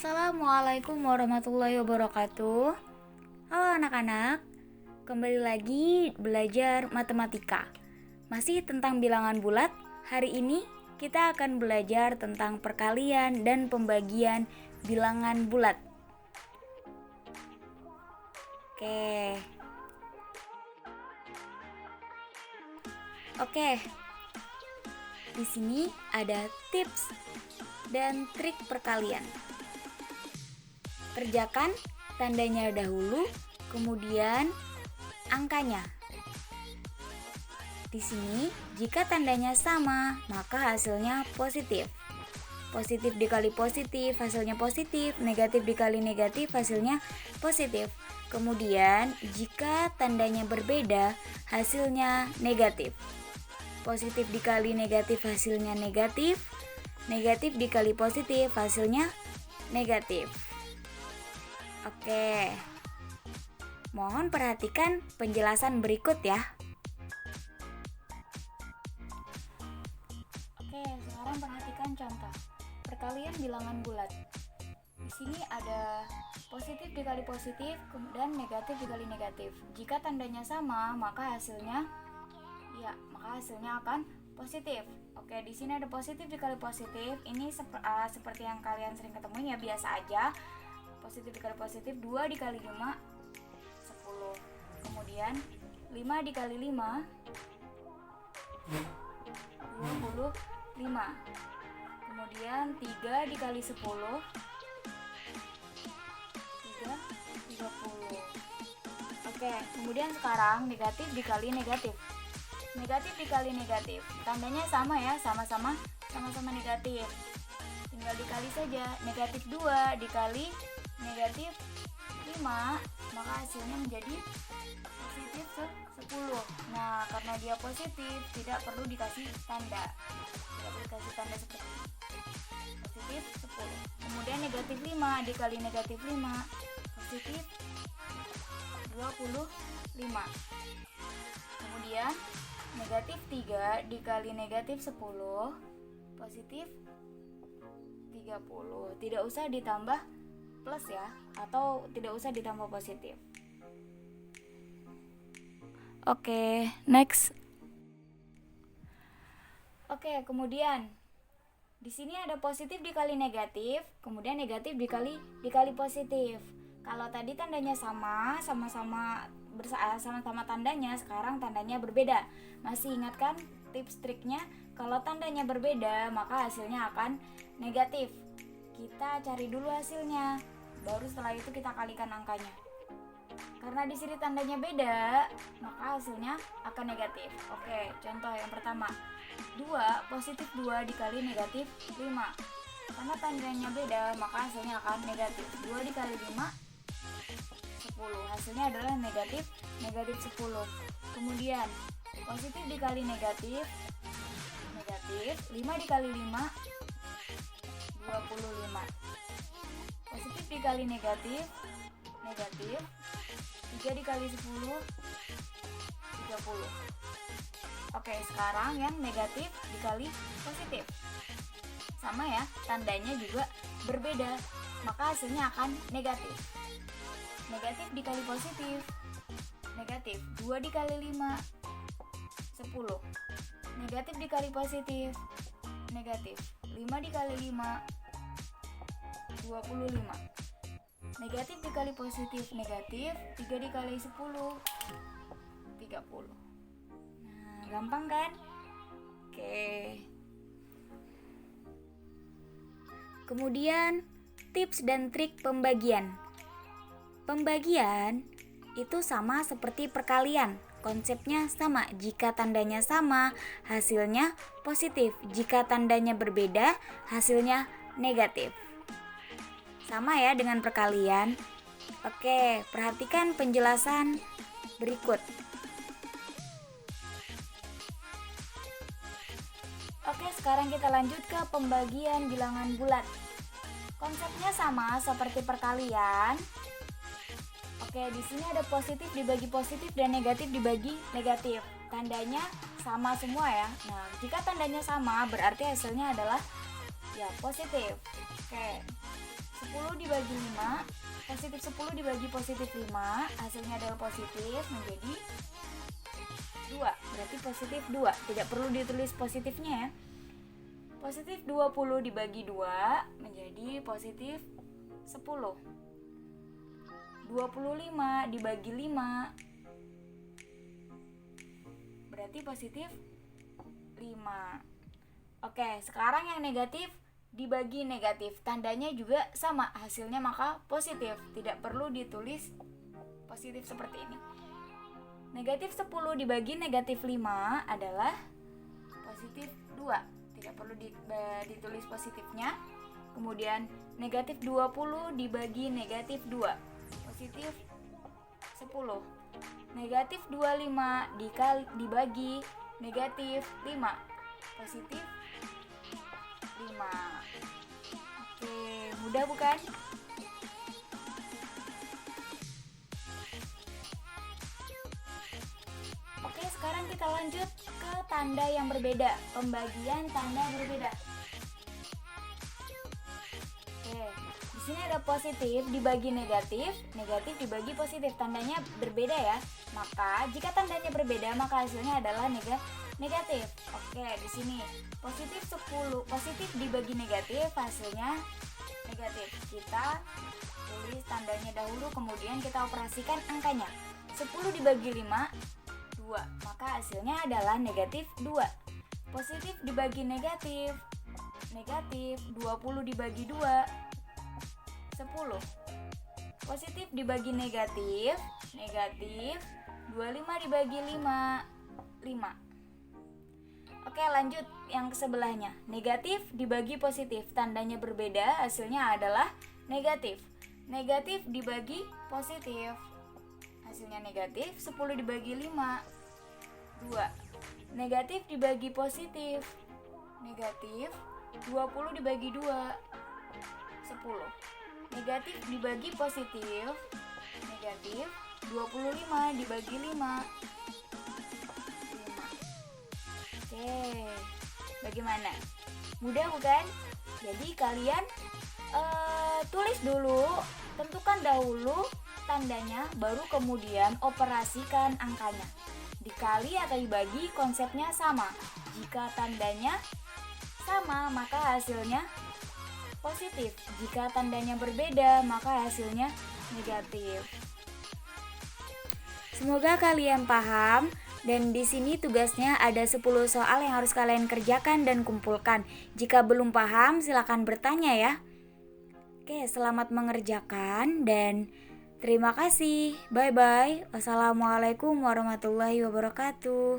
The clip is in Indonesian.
Assalamualaikum warahmatullahi wabarakatuh. Halo anak-anak, kembali lagi belajar matematika. Masih tentang bilangan bulat. Hari ini kita akan belajar tentang perkalian dan pembagian bilangan bulat. Oke. Di sini ada tips dan trik perkalian. Kerjakan tandanya dahulu, kemudian angkanya. Di sini, jika tandanya sama, maka hasilnya positif. Positif dikali positif, hasilnya positif. Negatif dikali negatif, hasilnya positif. Kemudian, jika tandanya berbeda, hasilnya negatif. Positif dikali negatif, hasilnya negatif. Negatif dikali positif, hasilnya negatif. Oke, mohon perhatikan penjelasan berikut ya. Oke, sekarang perhatikan contoh perkalian bilangan bulat. Di sini ada positif dikali positif dan negatif dikali negatif. Jika tandanya sama, maka hasilnya akan positif. Oke, di sini ada positif dikali positif. Ini seperti yang kalian sering ketemuin ya, biasa aja. Positif dikali positif, 2 dikali 5, 10. Kemudian 5 dikali 5, 25. Kemudian 3 dikali 10, 30. Oke, kemudian sekarang negatif dikali negatif. Negatif dikali negatif, tandanya sama ya, sama-sama negatif. Tinggal dikali saja. Negatif 2 dikali negatif 5, maka hasilnya menjadi positif 10. Nah, karena dia positif, tidak perlu dikasih tanda. Tidak perlu dikasih tanda seperti ini. Positif 10. Kemudian negatif 5 dikali negatif 5, positif 25. Kemudian negatif 3 dikali negatif 10, positif 30. Tidak usah ditambah plus ya, atau tidak usah ditambah positif. Oke, next. Oke, kemudian di sini ada positif dikali negatif, kemudian negatif dikali positif. Kalau tadi tandanya sama-sama tandanya, sekarang tandanya berbeda. Masih ingat kan tips triknya? Kalau tandanya berbeda, maka hasilnya akan negatif. Kita cari dulu hasilnya, baru setelah itu kita kalikan angkanya. Karena di sini tandanya beda, maka hasilnya akan negatif. Oke, contoh yang pertama, 2 positif 2 dikali negatif 5. Karena tandanya beda, maka hasilnya akan negatif. 2 dikali 5, 10. Hasilnya adalah negatif 10. Kemudian positif dikali negatif, 5 dikali 5, 25. Positif dikali negatif, 3 dikali 10, 30. Oke, sekarang yang negatif dikali positif. Sama ya, tandanya juga berbeda, maka hasilnya akan negatif. Negatif dikali positif, negatif. 2 dikali 5, 10. Negatif dikali positif, negatif. 5 dikali 5, 25. Negatif dikali positif, negatif. 3 dikali 10, 30. Nah, gampang kan? Oke. Kemudian tips dan trik pembagian. Pembagian itu sama seperti perkalian. Konsepnya sama. Jika tandanya sama, hasilnya positif. Jika tandanya berbeda, hasilnya negatif. Sama ya dengan perkalian. Oke, perhatikan penjelasan berikut. Oke, sekarang kita lanjut ke pembagian bilangan bulat. Konsepnya sama seperti perkalian. Oke, di sini ada positif dibagi positif dan negatif dibagi negatif. Tandanya sama semua ya. Nah, jika tandanya sama berarti hasilnya adalah ya positif. Oke. 10 10 dibagi 5, positif 10 dibagi positif 5, hasilnya adalah positif, menjadi 2. Berarti positif 2, tidak perlu ditulis positifnya ya. Positif 20 dibagi 2 menjadi positif 10. 25 dibagi 5 berarti positif 5. Oke, sekarang yang negatif dibagi negatif, tandanya juga sama, hasilnya maka positif, tidak perlu ditulis positif seperti ini. Negatif 10 dibagi negatif 5 adalah positif 2, tidak perlu ditulis positifnya. Kemudian negatif 20 dibagi negatif 2, positif 10. Negatif 25 dibagi negatif 5, positif 5. Oke, mudah bukan? Oke, sekarang kita lanjut ke tanda yang berbeda, pembagian tanda berbeda. Oke, di sini ada positif dibagi negatif, negatif dibagi positif, tandanya berbeda ya. Maka jika tandanya berbeda, maka hasilnya adalah negatif. Oke, di sini positif 10, positif dibagi negatif, hasilnya negatif. Kita tulis tandanya dahulu, kemudian kita operasikan angkanya. 10 dibagi 5, 2, maka hasilnya adalah negatif 2. Positif dibagi negatif, negatif. 20 dibagi 2, 10. Positif dibagi negatif, negatif. 25 dibagi 5, 5. Oke, lanjut yang ke sebelahnya. Negatif dibagi positif, tandanya berbeda, hasilnya adalah negatif. Negatif dibagi positif, hasilnya negatif. 10 dibagi 5, 2. Negatif dibagi positif, negatif. 20 dibagi 2, 10. Negatif dibagi positif, negatif. 25 dibagi 5, 5. Oke, bagaimana? Mudah bukan? Jadi kalian tulis dulu, tentukan dahulu tandanya, baru kemudian operasikan angkanya. Dikali atau dibagi, konsepnya sama. Jika tandanya sama, maka hasilnya positif. Jika tandanya berbeda, maka hasilnya negatif. Semoga kalian paham, dan di sini tugasnya ada 10 soal yang harus kalian kerjakan dan kumpulkan. Jika belum paham, silakan bertanya ya. Oke, selamat mengerjakan dan terima kasih. Bye-bye. Wassalamualaikum warahmatullahi wabarakatuh.